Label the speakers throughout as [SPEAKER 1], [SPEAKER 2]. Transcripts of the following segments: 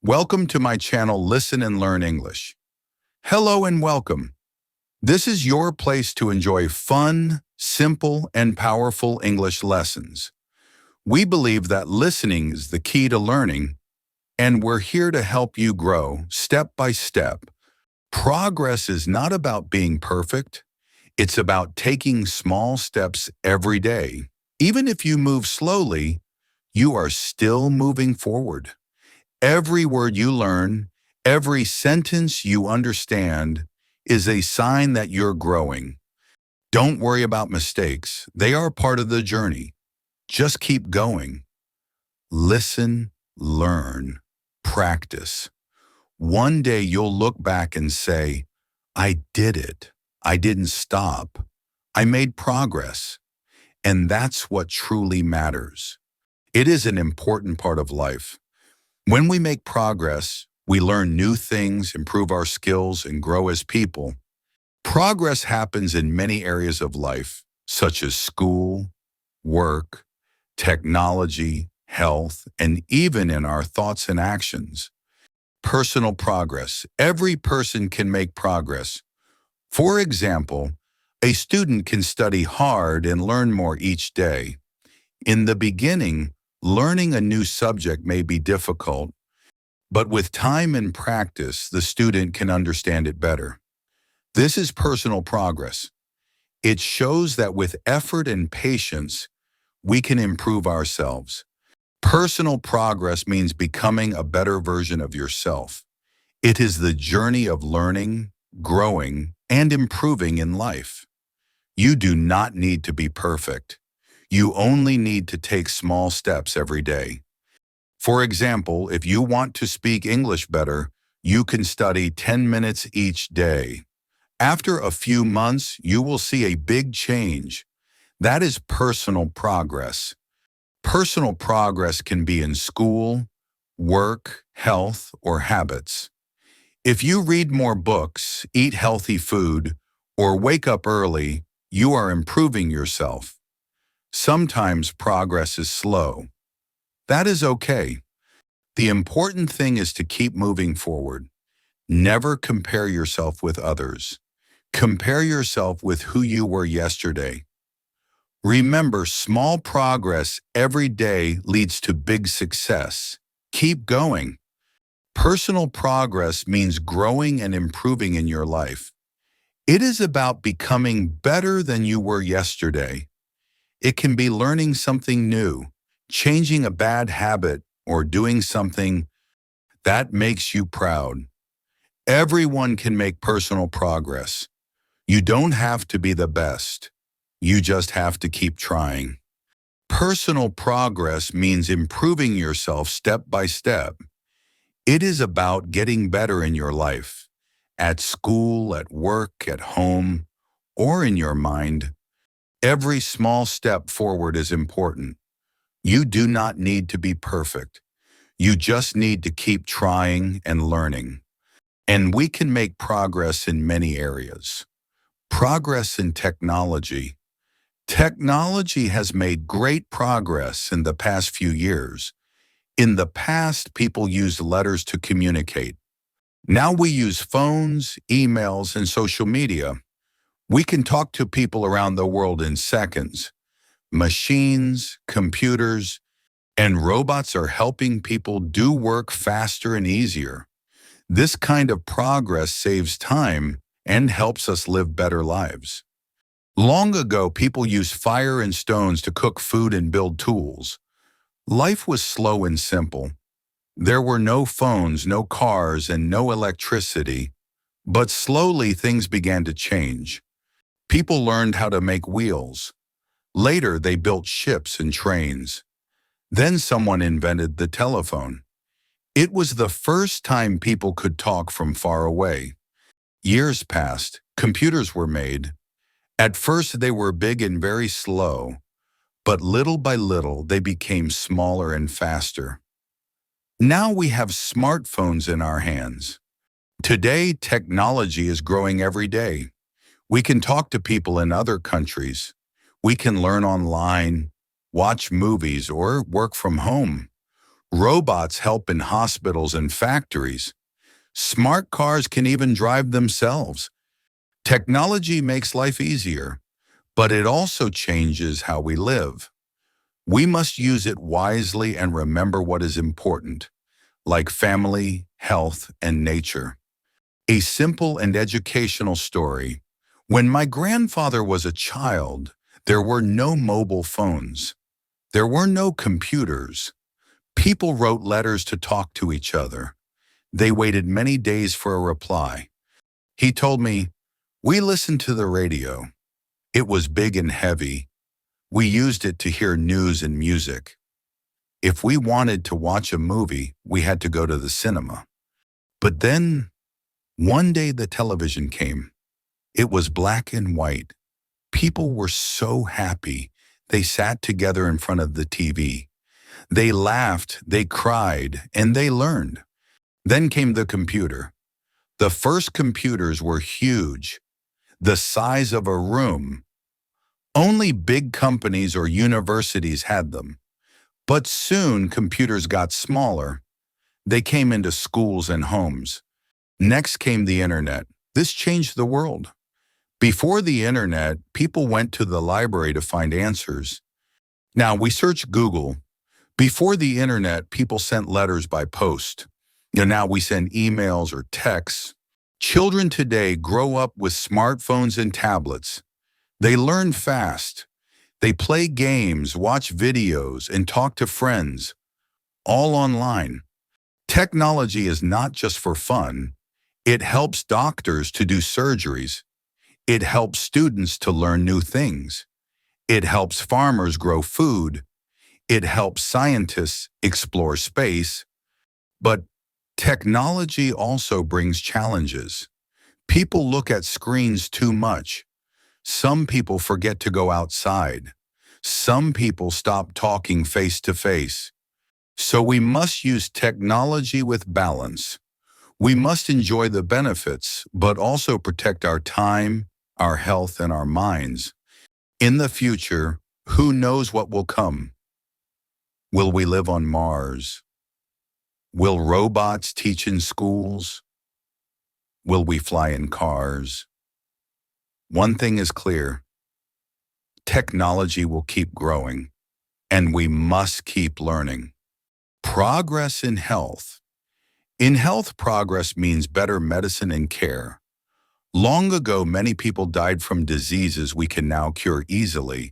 [SPEAKER 1] Welcome to my channel, Listen and Learn English. Hello and welcome. This is your place to enjoy fun, simple, and powerful English lessons. We believe that listening is the key to learning, and we're here to help you grow step by step. Progress is not about being perfect. It's about taking small steps every day. Even if you move slowly, you are still moving forward. Every word you learn, every sentence you understand is a sign that you're growing. Don't worry about mistakes. They are part of the journey. Just keep going. Listen, learn, practice. One day you'll look back and say, I did it. I didn't stop. I made progress. And that's what truly matters. It is an important part of life. When we make progress, we learn new things, improve our skills, and grow as people. Progress happens in many areas of life, such as school, work, technology, health, and even in our thoughts and actions. Personal progress. Every person can make progress. For example, a student can study hard and learn more each day. In the beginning, learning a new subject may be difficult, but with time and practice, the student can understand it better. This is personal progress. It shows that with effort and patience, we can improve ourselves. Personal progress means becoming a better version of yourself. It is the journey of learning, growing, and improving in life. You do not need to be perfect. You only need to take small steps every day. For example, if you want to speak English better, you can study 10 minutes each day. After a few months, you will see a big change. That is personal progress. Personal progress can be in school, work, health, or habits. If you read more books, eat healthy food, or wake up early, you are improving yourself. Sometimes progress is slow. That is okay. The important thing is to keep moving forward. Never compare yourself with others. Compare yourself with who you were yesterday. Remember, small progress every day leads to big success. Keep going. Personal progress means growing and improving in your life. It is about becoming better than you were yesterday. It can be learning something new, changing a bad habit, or doing something that makes you proud. Everyone can make personal progress. You don't have to be the best. You just have to keep trying. Personal progress means improving yourself step by step. It is about getting better in your life, at school, at work, at home, or in your mind. Every small step forward is important. You do not need to be perfect. You just need to keep trying and learning. And we can make progress in many areas. Progress in technology. Technology has made great progress in the past few years. In the past, people used letters to communicate. Now we use phones, emails, and social media. We can talk to people around the world in seconds. Machines, computers, and robots are helping people do work faster and easier. This kind of progress saves time and helps us live better lives. Long ago, people used fire and stones to cook food and build tools. Life was slow and simple. There were no phones, no cars, and no electricity. But slowly things began to change. People learned how to make wheels. Later, they built ships and trains. Then someone invented the telephone. It was the first time people could talk from far away. Years passed, computers were made. At first they were big and very slow, but little by little they became smaller and faster. Now we have smartphones in our hands. Today, technology is growing every day. We can talk to people in other countries. We can learn online, watch movies, or work from home. Robots help in hospitals and factories. Smart cars can even drive themselves. Technology makes life easier, but it also changes how we live. We must use it wisely and remember what is important, like family, health, and nature. A simple and educational story. When my grandfather was a child, there were no mobile phones. There were no computers. People wrote letters to talk to each other. They waited many days for a reply. He told me, "We listened to the radio. It was big and heavy. We used it to hear news and music. If we wanted to watch a movie, we had to go to the cinema." But then, one day the television came. It was black and white. People were so happy. They sat together in front of the TV. They laughed, they cried, and they learned. Then came the computer. The first computers were huge, the size of a room. Only big companies or universities had them. But soon computers got smaller. They came into schools and homes. Next came the internet. This changed the world. Before the internet, people went to the library to find answers. Now we search Google. Before the internet, people sent letters by post. Now we send emails or texts. Children today grow up with smartphones and tablets. They learn fast. They play games, watch videos, and talk to friends, all online. Technology is not just for fun. It helps doctors to do surgeries. It helps students to learn new things. It helps farmers grow food. It helps scientists explore space. But technology also brings challenges. People look at screens too much. Some people forget to go outside. Some people stop talking face to face. So we must use technology with balance. We must enjoy the benefits, but also protect our time, our health, and our minds. In the future, who knows what will come? Will we live on Mars? Will robots teach in schools? Will we fly in cars? One thing is clear. Technology will keep growing, and we must keep learning. Progress in health. In health, progress means better medicine and care. Long ago, many people died from diseases we can now cure easily.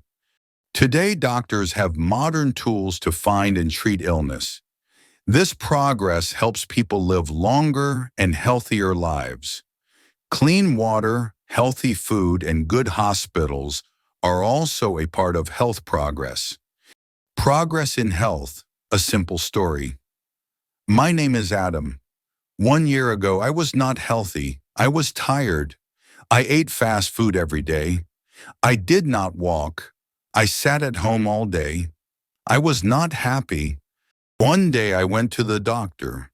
[SPEAKER 1] Today, doctors have modern tools to find and treat illness. This progress helps people live longer and healthier lives. Clean water, healthy food, and good hospitals are also a part of health progress. Progress in health, a simple story. My name is Adam. 1 year ago, I was not healthy. I was tired. I ate fast food every day. I did not walk. I sat at home all day. I was not happy. One day I went to the doctor.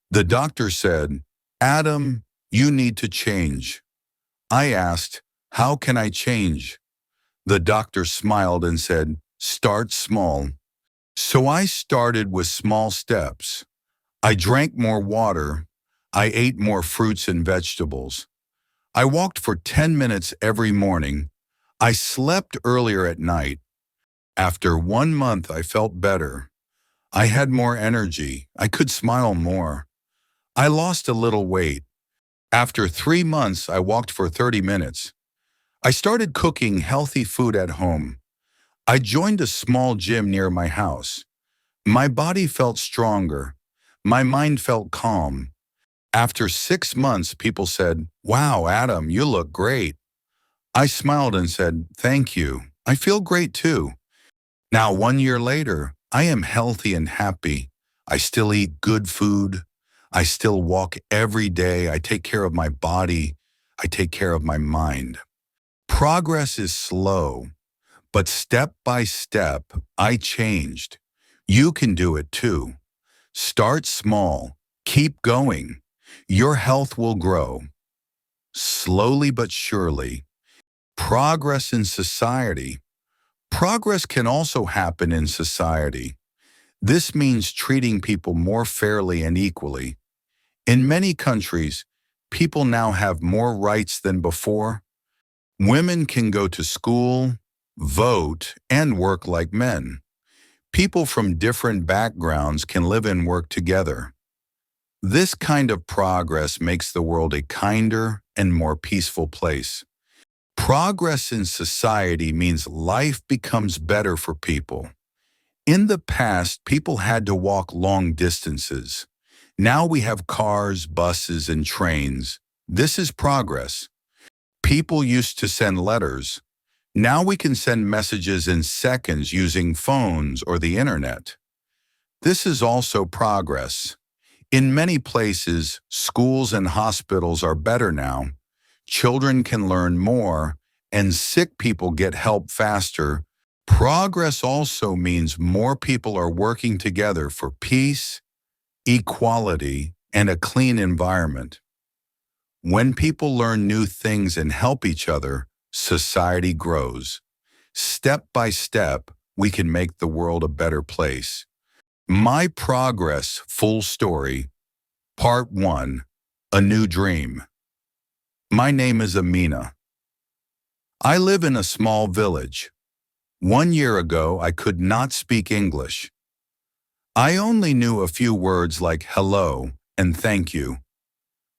[SPEAKER 1] The doctor said, "Adam, you need to change." I asked, "How can I change?" The doctor smiled and said, "Start small." So I started with small steps. I drank more water. I ate more fruits and vegetables. I walked for 10 minutes every morning. I slept earlier at night. After 1 month, I felt better. I had more energy. I could smile more. I lost a little weight. After 3 months, I walked for 30 minutes. I started cooking healthy food at home. I joined a small gym near my house. My body felt stronger. My mind felt calm. After 6 months, people said, "Wow, Adam, you look great." I smiled and said, "Thank you. I feel great too." Now, 1 year later, I am healthy and happy. I still eat good food. I still walk every day. I take care of my body. I take care of my mind. Progress is slow, but step by step, I changed. You can do it too. Start small. Keep going. Your health will grow. Slowly but surely. Progress in society. Progress can also happen in society. This means treating people more fairly and equally. In many countries, people now have more rights than before. Women can go to school, vote, and work like men. People from different backgrounds can live and work together. This kind of progress makes the world a kinder and more peaceful place. Progress in society means life becomes better for people. In the past, people had to walk long distances. Now we have cars, buses, and trains. This is progress. People used to send letters. Now we can send messages in seconds using phones or the internet. This is also progress. In many places, schools and hospitals are better now. Children can learn more, and sick people get help faster. Progress also means more people are working together for peace, equality, and a clean environment. When people learn new things and help each other, society grows. Step by step, we can make the world a better place. My Progress Full Story, Part 1, A New Dream. My name is Amina. I live in a small village. 1 year ago, I could not speak English. I only knew a few words like hello and thank you.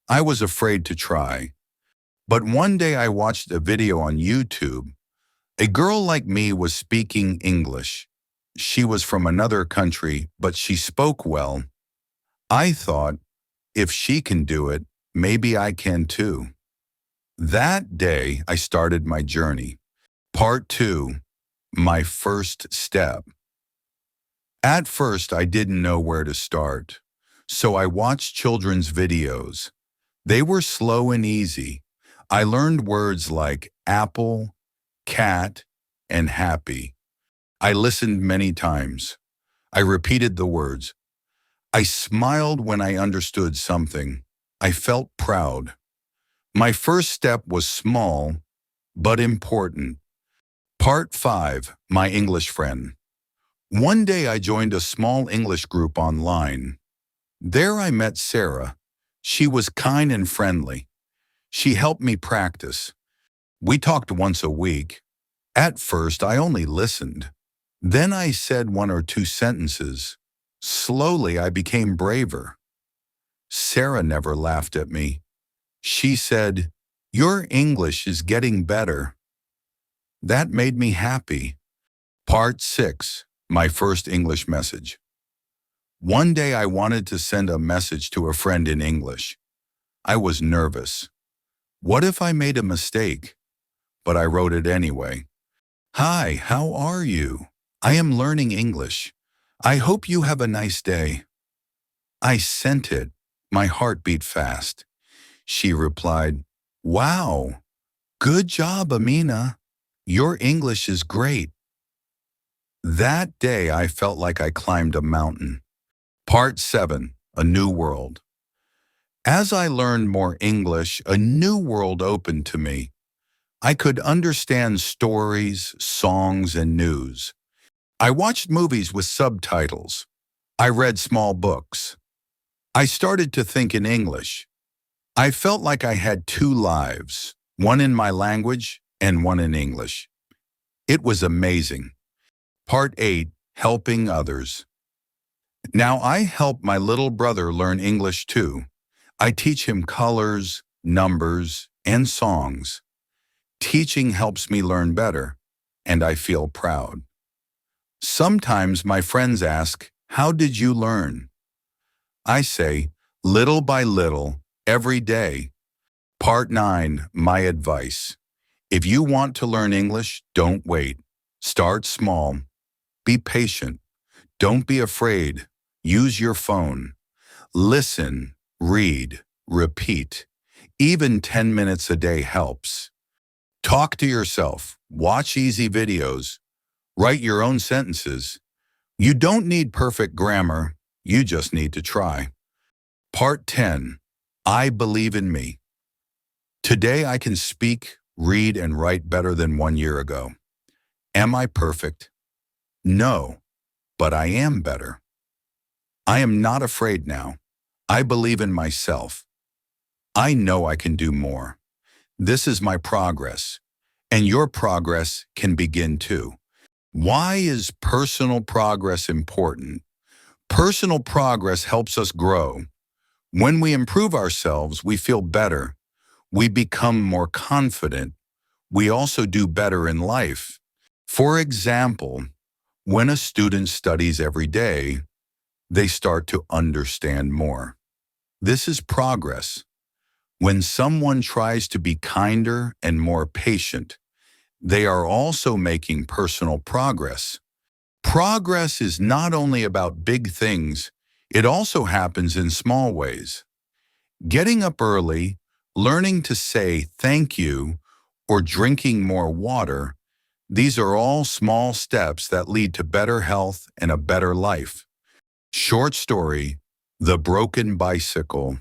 [SPEAKER 1] I was afraid to try. But one day I watched a video on YouTube. A girl like me was speaking English. She was from another country, but she spoke well. I thought, if she can do it, maybe I can too. That day, I started my journey. Part 2, My First Step. At first, I didn't know where to start, so I watched children's videos. They were slow and easy. I learned words like apple, cat, and happy. I listened many times. I repeated the words. I smiled when I understood something. I felt proud. My first step was small, but important. Part 5, My English Friend. One day I joined a small English group online. There I met Sarah. She was kind and friendly. She helped me practice. We talked once a week. At first, I only listened. Then I said 1 or 2 sentences. Slowly, I became braver. Sarah never laughed at me. She said, "Your English is getting better." That made me happy. Part 6, My First English Message. One day I wanted to send a message to a friend in English. I was nervous. What if I made a mistake? But I wrote it anyway. "Hi, how are you? I am learning English. I hope you have a nice day." I sent it. My heart beat fast. She replied, "Wow, good job, Amina. Your English is great." That day I felt like I climbed a mountain. Part 7, A New World. As I learned more English, a new world opened to me. I could understand stories, songs, and news. I watched movies with subtitles. I read small books. I started to think in English. I felt like I had 2 lives, one in my language and one in English. It was amazing. Part 8, Helping Others. Now I help my little brother learn English too. I teach him colors, numbers, and songs. Teaching helps me learn better, and I feel proud. Sometimes my friends ask, "How did you learn?" I say, little by little, every day. Part 9, My Advice. If you want to learn English, don't wait. Start small. Be patient. Don't be afraid. Use your phone. Listen, read, repeat. Even 10 minutes a day helps. Talk to yourself. Watch easy videos. Write your own sentences. You don't need perfect grammar. You just need to try. Part 10, I Believe in Me. Today I can speak, read, and write better than 1 year ago. Am I perfect? No, but I am better. I am not afraid now. I believe in myself. I know I can do more. This is my progress, and your progress can begin too. Why is personal progress important? Personal progress helps us grow. When we improve ourselves, we feel better. We become more confident. We also do better in life. For example, when a student studies every day, they start to understand more. This is progress. When someone tries to be kinder and more patient, they are also making personal progress. Progress is not only about big things, it also happens in small ways. Getting up early, learning to say thank you, or drinking more water, these are all small steps that lead to better health and a better life. Short story, The Broken Bicycle.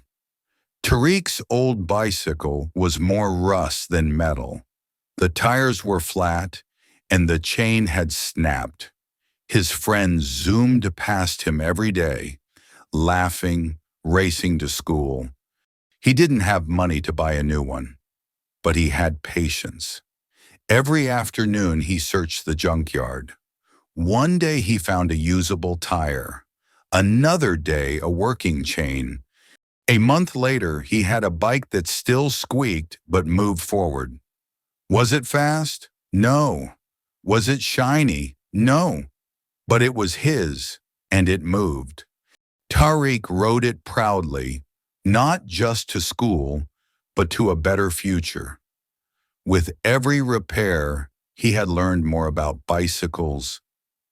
[SPEAKER 1] Tariq's old bicycle was more rust than metal. The tires were flat, and the chain had snapped. His friends zoomed past him every day, laughing, racing to school. He didn't have money to buy a new one, but he had patience. Every afternoon he searched the junkyard. One day he found a usable tire. Another day a working chain. A month later he had a bike that still squeaked but moved forward. Was it fast? No. Was it shiny? No. But it was his, and it moved. Tariq rode it proudly, not just to school, but to a better future. With every repair, he had learned more about bicycles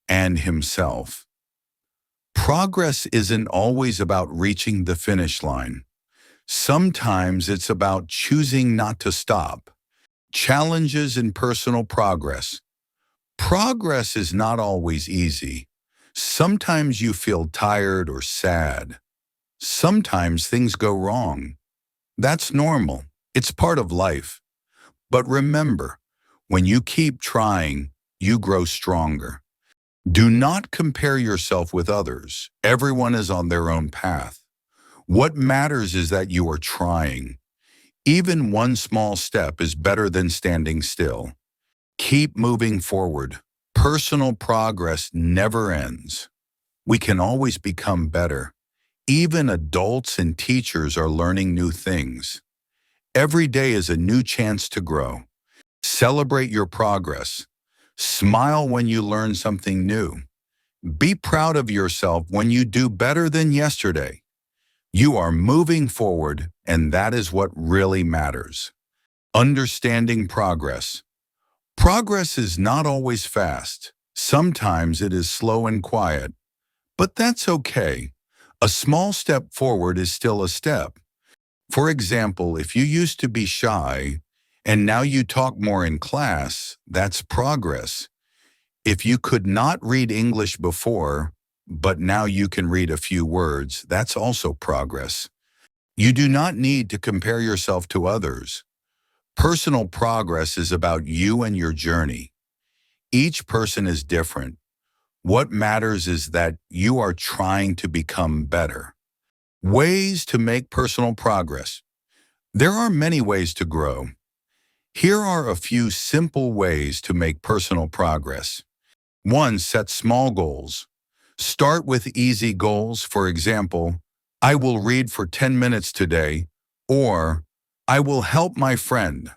[SPEAKER 1] and himself. Progress isn't always about reaching the finish line. Sometimes it's about choosing not to stop. Challenges in personal progress. Progress is not always easy. Sometimes you feel tired or sad. Sometimes things go wrong. That's normal. It's part of life. But remember, when you keep trying, you grow stronger. Do not compare yourself with others. Everyone is on their own path. What matters is that you are trying. Even one small step is better than standing still. Keep moving forward. Personal progress never ends. We can always become better. Even adults and teachers are learning new things. Every day is a new chance to grow. Celebrate your progress. Smile when you learn something new. Be proud of yourself when you do better than yesterday. You are moving forward, and that is what really matters. Understanding progress. Progress is not always fast. Sometimes it is slow and quiet. But that's okay. A small step forward is still a step. For example, if you used to be shy and now you talk more in class, that's progress. If you could not read English before, but now you can read a few words, that's also progress. You do not need to compare yourself to others. Personal progress is about you and your journey. Each person is different. What matters is that you are trying to become better. Ways to make personal progress. There are many ways to grow. Here are a few simple ways to make personal progress. 1. Set small goals. Start with easy goals. For example, I will read for 10 minutes today, or I will help my friend.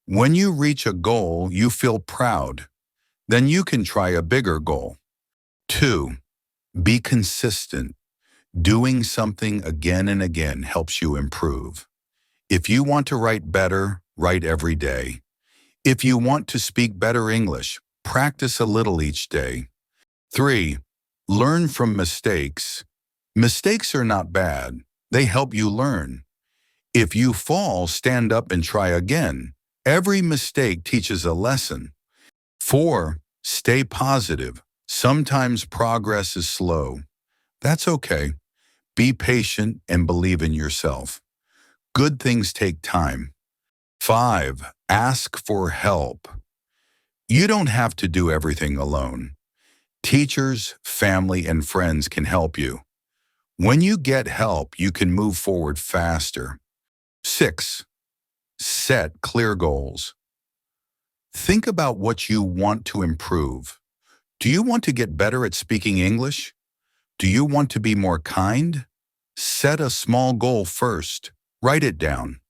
[SPEAKER 1] When you reach a goal, you feel proud. Then you can try a bigger goal. 2. Be consistent. Doing something again and again helps you improve. If you want to write better, write every day. If you want to speak better English, practice a little each day. 3. Learn from mistakes. Mistakes are not bad. They help you learn. If you fall, stand up and try again. Every mistake teaches a lesson. 4. Stay positive. Sometimes progress is slow. That's okay. Be patient and believe in yourself. Good things take time. 5. Ask for help. You don't have to do everything alone. Teachers, family, and friends can help you. When you get help, you can move forward faster. 6. Set clear goals. Think about what you want to improve. Do you want to get better at speaking English? Do you want to be more kind? Set a small goal first. Write it down.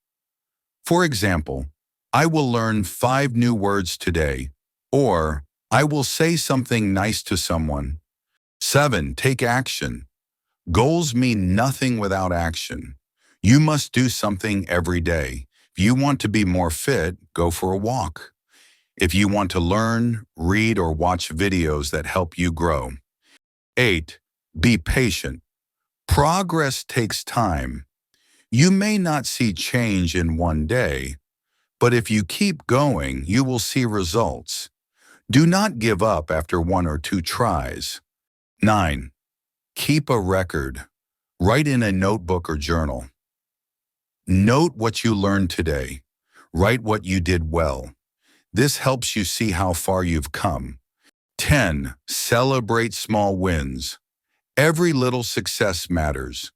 [SPEAKER 1] For example, I will learn 5 new words today, or I will say something nice to someone. 7. Take action. Goals mean nothing without action. You must do something every day. If you want to be more fit, go for a walk. If you want to learn, read, or watch videos that help you grow. 8. Be patient. Progress takes time. You may not see change in one day, but if you keep going, you will see results. Do not give up after 1 or 2 tries. 9. Keep a record. Write in a notebook or journal. Note what you learned today. Write what you did well. This helps you see how far you've come. 10. Celebrate small wins. Every little success matters.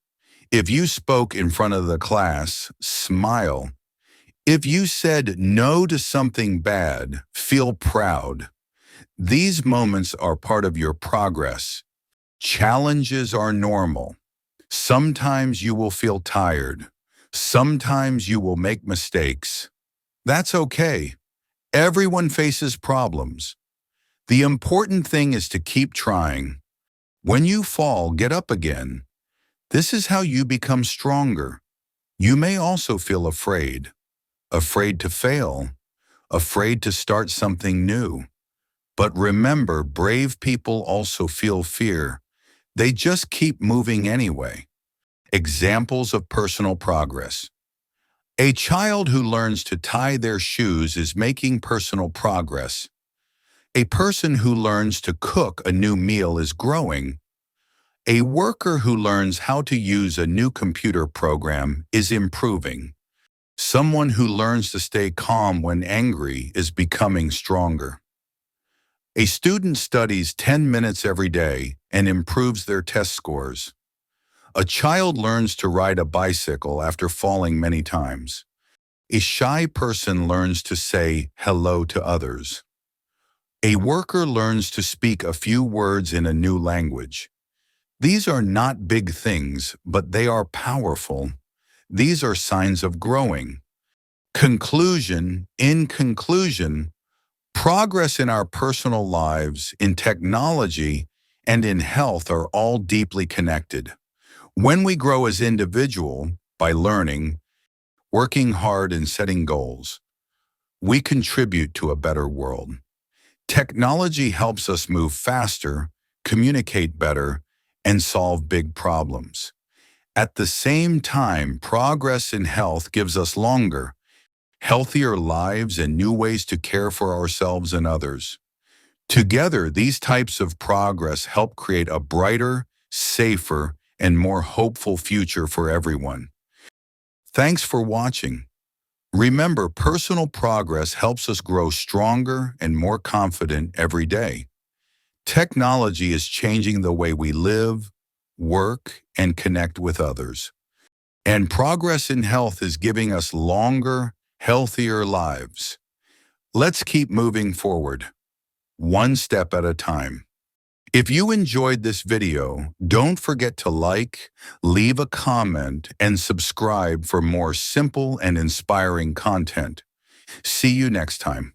[SPEAKER 1] If you spoke in front of the class, smile. If you said no to something bad, feel proud. These moments are part of your progress. Challenges are normal. Sometimes you will feel tired. Sometimes you will make mistakes. That's okay. Everyone faces problems. The important thing is to keep trying. When you fall, get up again. This is how you become stronger. You may also feel afraid. Afraid to fail. Afraid to start something new. But remember, brave people also feel fear. They just keep moving anyway. Examples of personal progress. A child who learns to tie their shoes is making personal progress. A person who learns to cook a new meal is growing. A worker who learns how to use a new computer program is improving. Someone who learns to stay calm when angry is becoming stronger. A student studies 10 minutes every day and improves their test scores. A child learns to ride a bicycle after falling many times. A shy person learns to say hello to others. A worker learns to speak a few words in a new language. These are not big things, but they are powerful. These are signs of growing. In conclusion, progress in our personal lives, in technology, and in health are all deeply connected. When we grow as individuals by learning, working hard, and setting goals, we contribute to a better world. Technology helps us move faster, communicate better, and solve big problems. At the same time, progress in health gives us longer, healthier lives and new ways to care for ourselves and others. Together, these types of progress help create a brighter, safer, and more hopeful future for everyone. Thanks for watching. Remember, personal progress helps us grow stronger and more confident every day. Technology is changing the way we live, work, and connect with others. And progress in health is giving us longer, healthier lives. Let's keep moving forward, one step at a time. If you enjoyed this video, don't forget to like, leave a comment, and subscribe for more simple and inspiring content. See you next time.